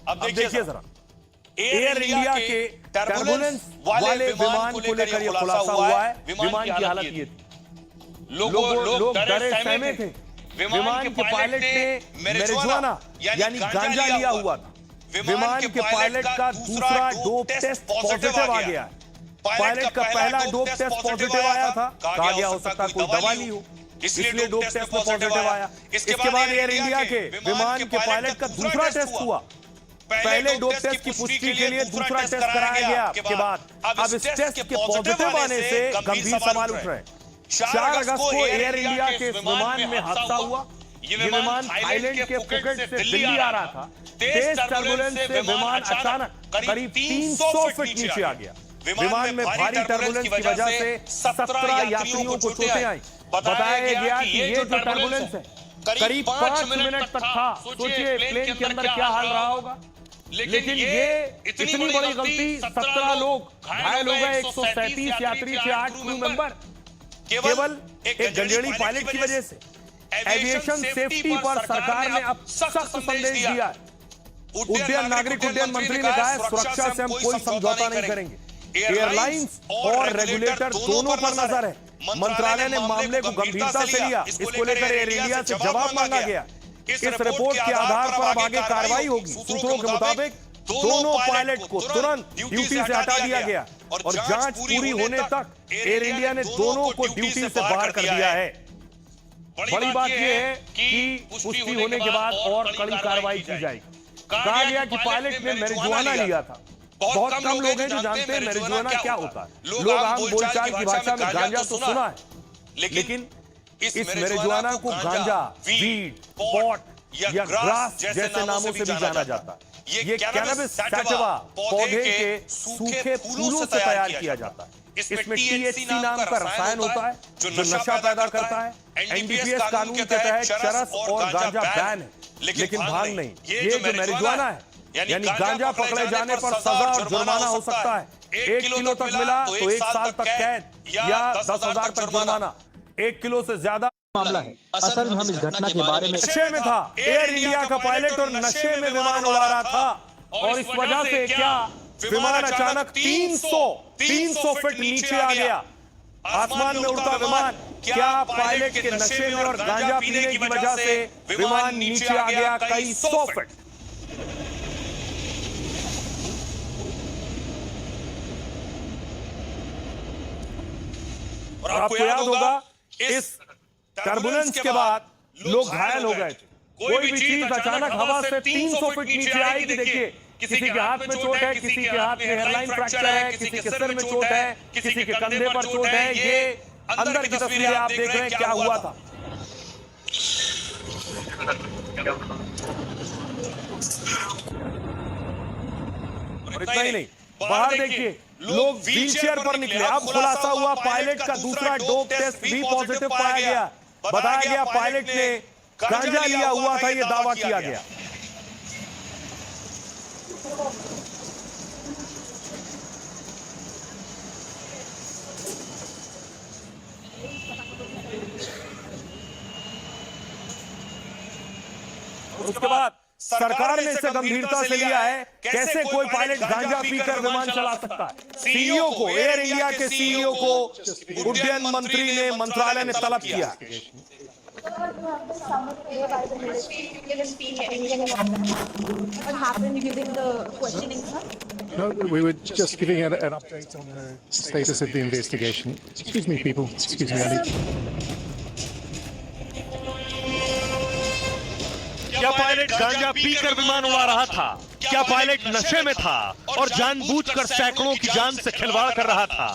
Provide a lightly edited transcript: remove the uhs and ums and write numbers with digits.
अब देखिए जरा एयर इंडिया के टर्बुलेंस वाले विमान को लेकर यह खुलासा हुआ है। विमान की हालत ये थी, लोग डरे सहमे थे। विमान के पायलट ने मैरिजुआना यानी गांजा लिया हुआ था। विमान के पायलट का दूसरा डोप टेस्ट पॉजिटिव आ गया है। पायलट का पहला डोप टेस्ट पॉजिटिव आया था, कहा गया हो सकता कोई दवा ली हो, इसलिए डोप टेस्ट में पॉजिटिव आया। इसके बाद एयर इंडिया के विमान के पायलट का दूसरा टेस्ट हुआ। पहले डोप टेस्ट की पुष्टि के लिए दूसरा टेस्ट कराया गया के बाद अब इस टेस्ट के पॉजिटिव आने से गंभीर सवाल उठ रहे हैं। 4 अगस्त को एयर इंडिया के विमान में हादसा हुआ। ये विमान थाईलैंड के फुकेट से दिल्ली आ रहा था। तेज टर्बुलेंस से विमान अचानक करीब 300 फीट नीचे आ गया। विमान में भारी टर्बुलेंस की वजह से 17 यात्रियों को चोटें आई। बताया गया कि ये जो टर्बुलेंस है करीब 5 मिनट तक था। सोचिए प्लेन के अंदर क्या हाल रहा होगा। लेकिन ये इतनी बड़ी गलती, 17 लोग घायल हो गए, 137 यात्री थे, 8 क्रू मेंबर, केवल एक गंजेड़ी पायलट की वजह से। एविएशन सेफ्टी पर सरकार ने अब सख्त संदेश दिया है। उड्डयन नागरिक उड्डयन मंत्री ने कहा है सुरक्षा से हम कोई समझौता नहीं करेंगे। एयरलाइंस और रेगुलेटर दोनों पर नजर है। मंत्रालय ने मामले को गंभीरता से लिया। इसको लेकर एयर इंडिया से जवाब मांगा गया। इस रिपोर्ट के आधार पर अब आगे कार्रवाई होगी। सूत्रों के मुताबिक दोनों पायलट को तुरंत ड्यूटी से हटा दिया गया और जांच पूरी होने तक एयर इंडिया ने दोनों को ड्यूटी से बाहर कर दिया है। बड़ी बात यह है कि पुष्टि होने के बाद और कड़ी कार्रवाई की जाएगी। कहा गया कि पायलट ने मैरिजुआना लिया था। बहुत कम लोग हैं जो जानते हैं मैरिजुआना क्या होता है। लोग आम बोलचाल की भाषा में गांजा तो सुना है, लेकिन इस मैरिजुआना को गांजा, वीड, पॉट या ग्रास जैसे नामों से भी जाना जाता है। ये कैनबिस सैटिवा पौधे के सूखे फूलों से तैयार किया जाता है। इसमें THC नाम का रसायन होता है जो नशा पैदा करता है। NDPS कानून के तहत चरस और गांजा बैन है, लेकिन भांग नहीं। ये जो मैरिजुआना है यानी गांजा पकड़े जाने पर सजा और जुर्माना हो सकता है। 1 किलो तक मिला तो 1 साल तक कैद या 10,000 तक जुर्माना। 1 किलो से ज्यादा मामला है। असल में हम इस घटना के बारे में नशे में था एयर इंडिया का पायलट और नशे में विमान उड़ा रहा था और इस वजह से क्या विमान अचानक 300 फीट नीचे आ गया। आसमान में उड़ता विमान क्या पायलट के नशे में और गांजा पीने की वजह से विमान नीचे आ गया कई 100 फीट। और आपको याद होगा इस टर्बुलेंस के बाद लोग घायल हो गए थे। कोई भी चीज अचानक हवा से 300 फीट नीचे आएगी। देखिए किसी के हाथ में चोट है, किसी के हाथ में हेयरलाइन फ्रैक्चर है, किसी के सिर में चोट है, किसी के कंधे पर चोट है। ये अंदर की तस्वीरें आप देख रहे हैं क्या हुआ था। और इतना ही नहीं, बाहर देखिए लोग व्हीलचेयर पर निकले। अब खुलासा हुआ पायलट का दूसरा डोप टेस्ट भी पॉजिटिव पाया गया। बताया गया पायलट ने गांजा लिया हुआ था, यह दावा किया गया। उसके बाद सरकार ने इसे गंभीरता से लिया है। कैसे कोई पायलट गांजा पीकर विमान चला सकता है। सीईओ को, एयर इंडिया के सीईओ को उड्डयन मंत्री ने, मंत्रालय ने तलब किया। No, we were just giving an update on the status of the investigation. Excuse me, people. Excuse me, I need... क्या पायलट गांजा पीकर विमान उड़ा रहा था? क्या पायलट नशे में था और जानबूझकर सैकड़ों की जान से खिलवाड़ कर रहा था?